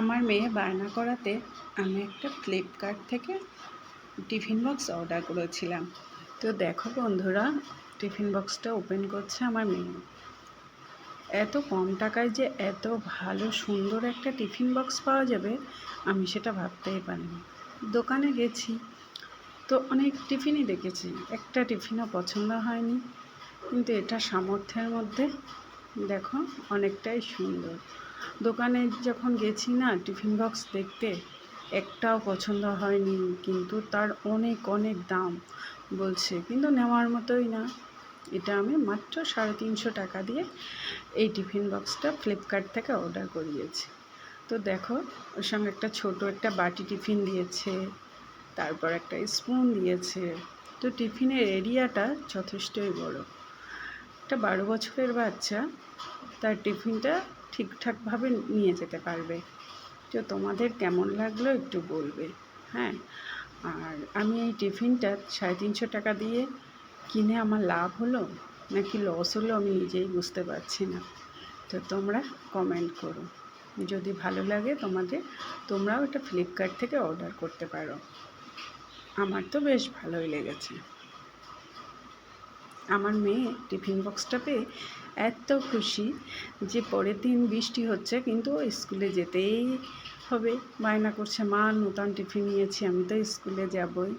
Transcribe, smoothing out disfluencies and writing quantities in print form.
আমার মেয়ে বায়না করাতে আমি একটা ফ্লিপকার্ট থেকে টিফিন বক্স অর্ডার করেছিলাম। তো দেখো বন্ধুরা, টিফিন বক্সটা ওপেন করছে আমার মেয়ে। এত কম টাকায় যে এত ভালো সুন্দর একটা টিফিন বক্স পাওয়া যাবে আমি সেটা ভাবতেই পারিনি। দোকানে গেছি তো অনেক টিফিনই দেখেছি, একটা টিফিনও পছন্দ হয়নি, কিন্তু এটা সামর্থ্যের মধ্যে দেখো অনেকটাই সুন্দর। দোকানে যখন গেছি না টিফিন বক্স দেখতে, একটাও পছন্দ হয়নি, কিন্তু তার অনেক অনেক দাম বলছে, কিন্তু নেওয়ার মতোই না। এটা আমি মাত্র 350 টাকা দিয়ে এই টিফিন বক্সটা ফ্লিপকার্ট থেকে অর্ডার করিয়েছি। তো দেখো, ওর সঙ্গে একটা ছোট একটা বাটি টিফিন দিয়েছে, তারপর একটা স্পুন দিয়েছে। তো টিফিনের এরিয়াটা যথেষ্টই বড়। একটা 12 বছরের বাচ্চা তার টিফিনটা ঠিকঠাকভাবে নিয়ে যেতে পারবে। তো তোমাদের কেমন লাগলো একটু বলবে। হ্যাঁ, আর আমি এই টিফিনটা 350 টাকা দিয়ে কিনে আমার লাভ হলো নাকি লস হলো আমি নিজেই বুঝতে পারছি না। তো তোমরা কমেন্ট করো, যদি ভালো লাগে তোমাদের তোমরাও এটা ফ্লিপকার্ট থেকে অর্ডার করতে পারো। আমার তো বেশ ভালোই লেগেছে। আমার মেয়ে টিফিন বক্সটা পেয়ে এত খুশি যে পরের দিন বৃষ্টি হচ্ছে কিন্তু স্কুলে যেতেই হবে, বায়না করছে, মা নতুন টিফিন নিয়েছি, আমি তো স্কুলে যাবই।